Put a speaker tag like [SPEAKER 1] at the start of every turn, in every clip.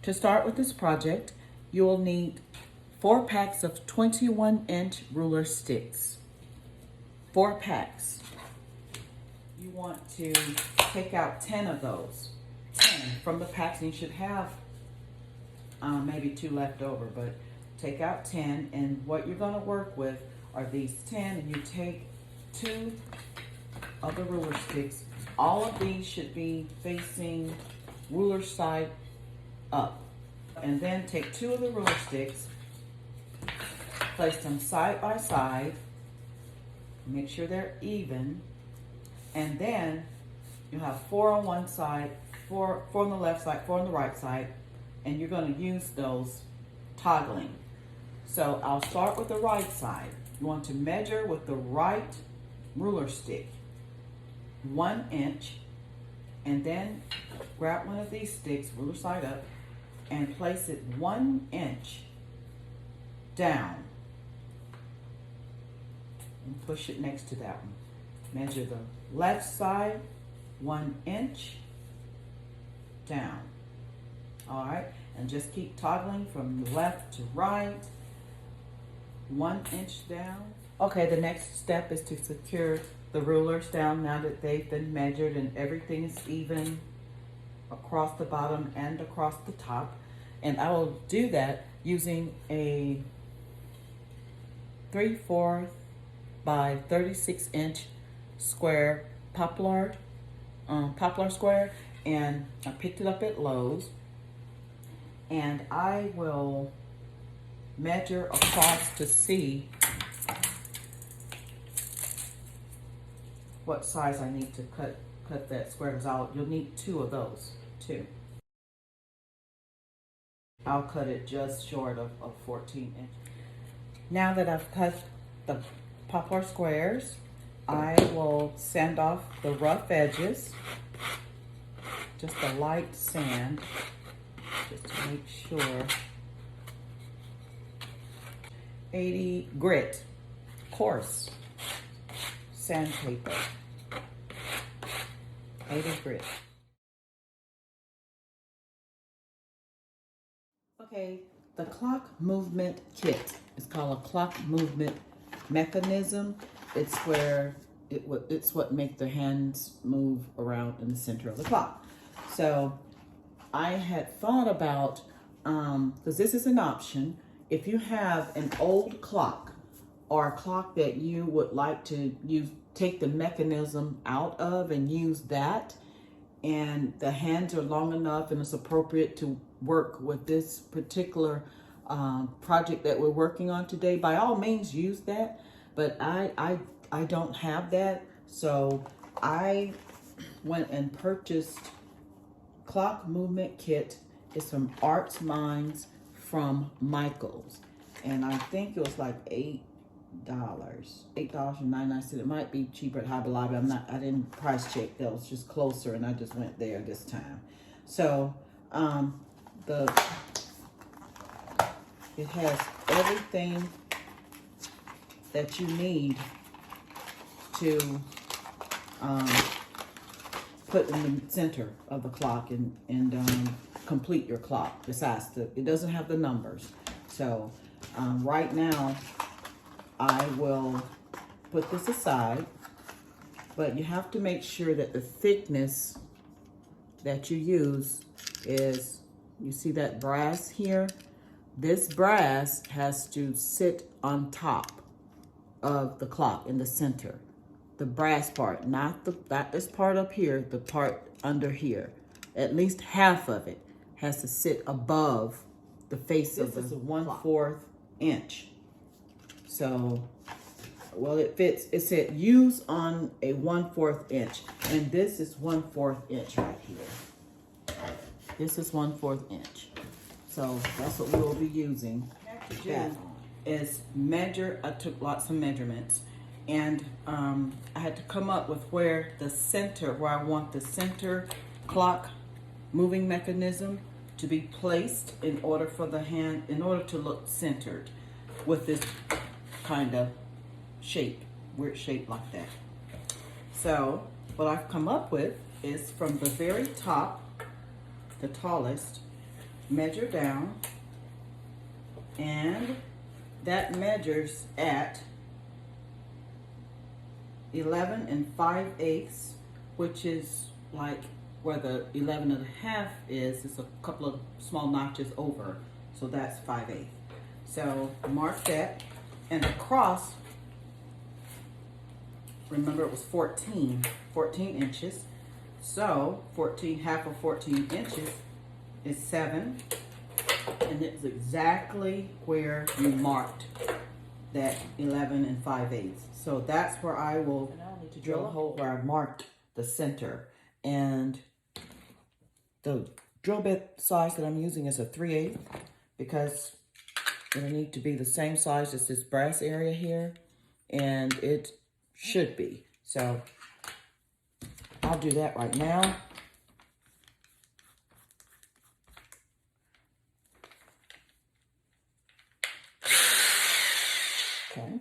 [SPEAKER 1] To start with this project, you will need 4 packs of 21-inch ruler sticks. 4 packs. You want to take out 10 of those. 10 from the packs, and you should have maybe 2 left over, but take out 10, and what you're going to work with are these 10, and you take 2 of the ruler sticks. All of these should be facing ruler side up. And then take 2 of the ruler sticks, place them side by side, make sure they're even, and then you have 4 on one side, 4 on the left side, 4 on the right side, and you're going to use those toggling. So I'll start with the right side. You want to measure with the right ruler stick 1 inch, and then grab one of these sticks, ruler side up, and place it 1 inch down and push it next to that one. Measure the left side 1 inch down. All right, and just keep toggling from left to right, 1 inch down. Okay, the next step is to secure the rulers down now that they've been measured and everything is even across the bottom and across the top. And I will do that using a 3/4 by 36-inch square poplar square, and I picked it up at Lowe's, and I will measure across to see what size I need to cut that square, because you'll need 2 of those, 2. I'll cut it just short of 14 inches. Now that I've cut the poplar squares, I will sand off the rough edges, just a light sand, just to make sure. 80 grit, coarse sandpaper, 80 grit. Okay, the clock movement kit is called a clock movement mechanism. It's where it's what makes the hands move around in the center of the clock. So I had thought about, because this is an option, if you have an old clock or a clock that you would like to use, take the mechanism out of and use that, and the hands are long enough and it's appropriate to work with this particular project that we're working on today, by all means use that. But I don't have that, so I went and purchased clock movement kit. It's from Arts Minds from Michaels, and I think it was like $8.99. It might be cheaper at Hobby Lobby. I didn't price check. That was just closer, and I just went there this time. So it has everything that you need to put in the center of the clock and complete your clock. Besides, it doesn't have the numbers. So right now, I will put this aside, but you have to make sure that the thickness that you use is, you see that brass here? This brass has to sit on top of the clock in the center. The brass part, not this part up here, the part under here. At least half of it has to sit above the face of the 1/4 inch. So, well, it fits. It said use on a 1/4 inch, and this is 1/4 inch right here. This is 1/4 inch. So that's what we'll be using. That is measure. I took lots of measurements, and I had to come up with where I want the center clock moving mechanism to be placed in order for the hand, in order to look centered with this kind of shape, weird shape like that. So what I've come up with is from the very top, the tallest, measure down, and that measures at 11 5/8, which is like where the 11 1/2 is. It's a couple of small notches over, so that's 5/8. So mark that, and across, remember it was 14 inches. So 14, half of 14 inches is 7, and it's exactly where you marked that 11 5/8. So that's where I will need to drill a hole where I marked the center. And the drill bit size that I'm using is a 3/8 because it'll need to be the same size as this brass area here, and it should be. So I'll do that right now. Okay.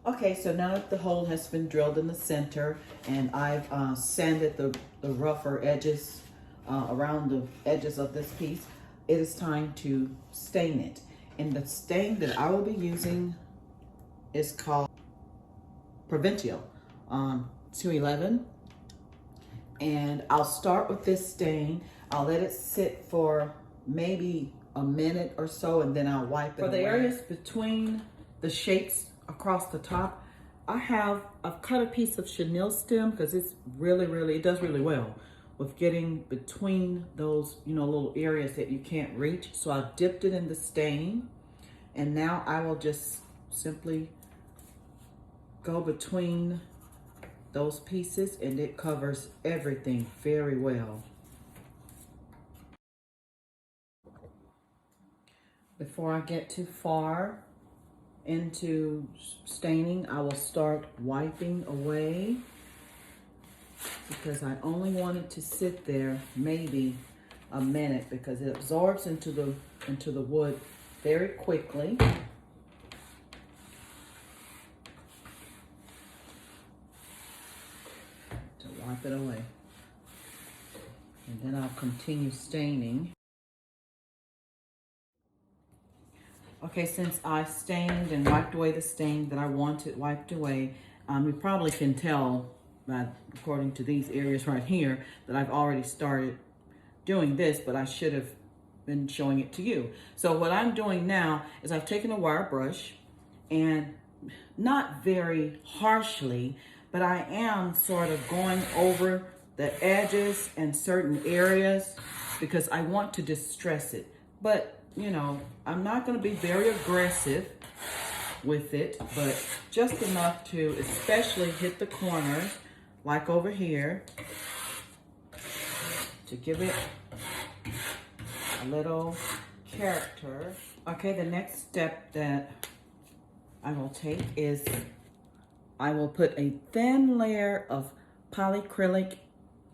[SPEAKER 1] Okay, so now that the hole has been drilled in the center, and I've sanded the rougher edges around the edges of this piece, it is time to stain it. And the stain that I will be using is called Provincial 211. And I'll start with this stain. I'll let it sit for maybe a minute or so, and then I'll wipe it away. For the areas between the shapes across the top, I've cut a piece of chenille stem because it's it does really well with getting between those, little areas that you can't reach. So I've dipped it in the stain, and now I will just simply go between those pieces, and it covers everything very well. Before I get too far into staining, I will start wiping away because I only want it to sit there maybe a minute because it absorbs into the wood very quickly. To wipe it away. And then I'll continue staining. Okay, since I stained and wiped away the stain that I wanted wiped away, you probably can tell by, according to these areas right here, that I've already started doing this, but I should have been showing it to you. So what I'm doing now is I've taken a wire brush, and not very harshly, but I am sort of going over the edges and certain areas because I want to distress it. But I'm not going to be very aggressive with it, but just enough to especially hit the corners, like over here, to give it a little character. Okay, the next step that I will take is I will put a thin layer of Polycrylic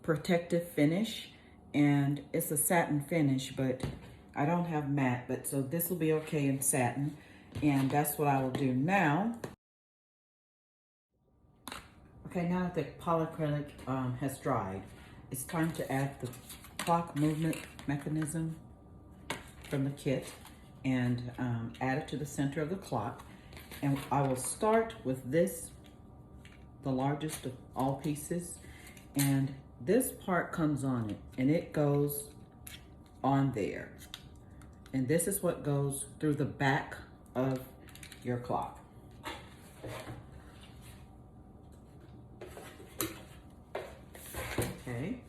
[SPEAKER 1] protective finish, and it's a satin finish, but I don't have matte, but so this will be okay in satin, and that's what I will do now. Okay, now that the Polycrylic has dried, it's time to add the clock movement mechanism from the kit and add it to the center of the clock. And I will start with this, the largest of all pieces, and this part comes on it, and it goes on there. And this is what goes through the back of your clock. Okay,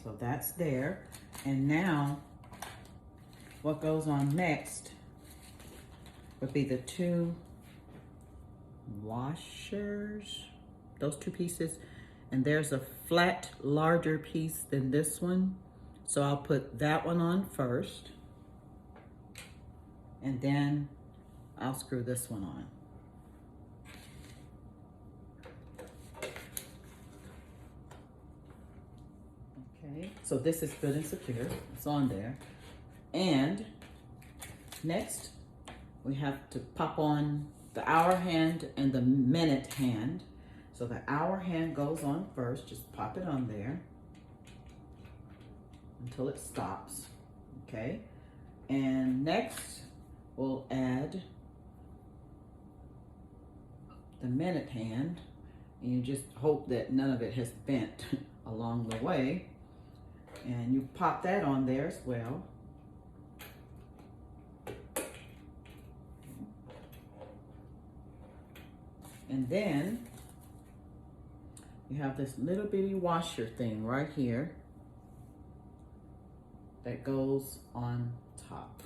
[SPEAKER 1] so that's there. And now what goes on next would be the two washers, those two pieces. And there's a flat, larger piece than this one. So I'll put that one on first, and then I'll screw this one on. Okay, So this is good and secure. It's on there. And next, we have to pop on the hour hand and the minute hand. So the hour hand goes on first. Just pop it on there until it stops. Okay. And next, we'll add the minute hand. And you just hope that none of it has bent along the way. And you pop that on there as well. And then you have this little bitty washer thing right here that goes on top.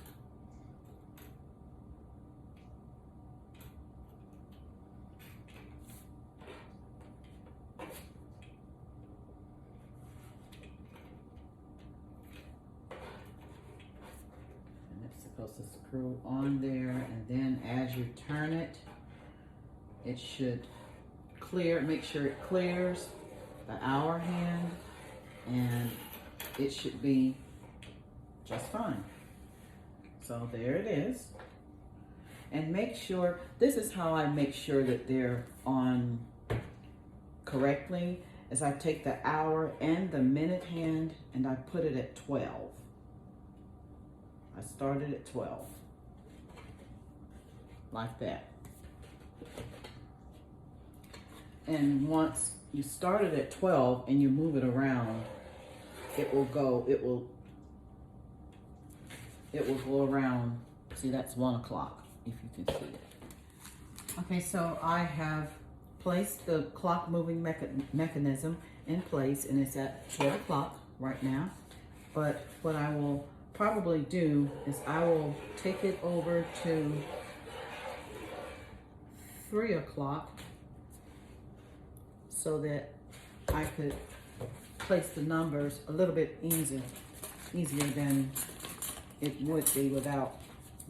[SPEAKER 1] Supposed to screw on there, and then as you turn it, it should clear. Make sure it clears the hour hand, and it should be just fine. So there it is. And make sure, this is how I make sure that they're on correctly, is I take the hour and the minute hand and I put it at 12. I started at 12, like that. And once you started at 12 and you move it around, it will go around. See, that's 1 o'clock, if you can see it. Okay, so I have placed the clock moving mechanism in place, and it's at 12 o'clock right now. But what I will probably do is I will take it over to 3 o'clock so that I could place the numbers a little bit easier than it would be without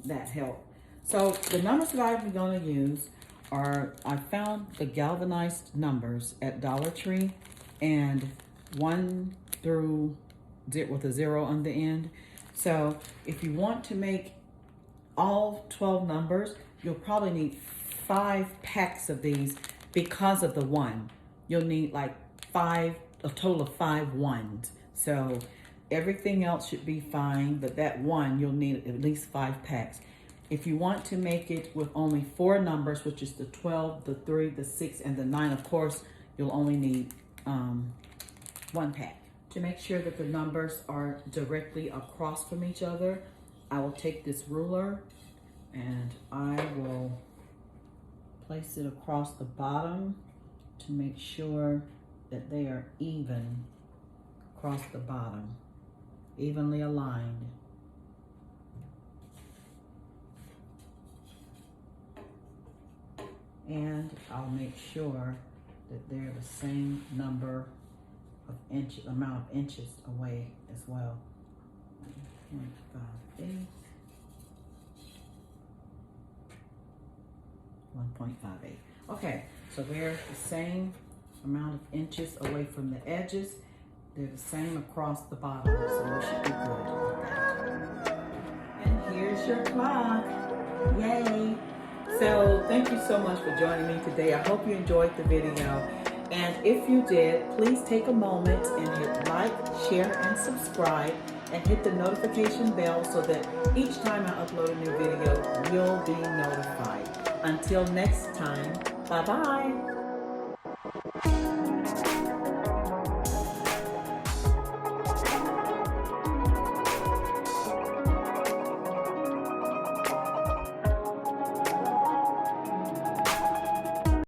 [SPEAKER 1] that help. So the numbers that I'm going to use are, I found the galvanized numbers at Dollar Tree, and 1 through with a 0 on the end. So if you want to make all 12 numbers, you'll probably need 5 packs of these because of the 1. You'll need like a total of 5 ones. So everything else should be fine, but that 1, you'll need at least 5 packs. If you want to make it with only 4 numbers, which is the 12, the 3, the 6, and the 9, of course, you'll only need 1 pack. To make sure that the numbers are directly across from each other, I will take this ruler and I will place it across the bottom to make sure that they are even across the bottom, evenly aligned. And I'll make sure that they're the same number of amount of inches away as well. 1.58. 1.58. Okay, so they're the same amount of inches away from the edges. They're the same across the bottom, so we should be good. And here's your clock. Yay! So thank you so much for joining me today. I hope you enjoyed the video. And if you did, please take a moment and hit like, share, and subscribe, and hit the notification bell so that each time I upload a new video, you'll be notified. Until next time, bye-bye.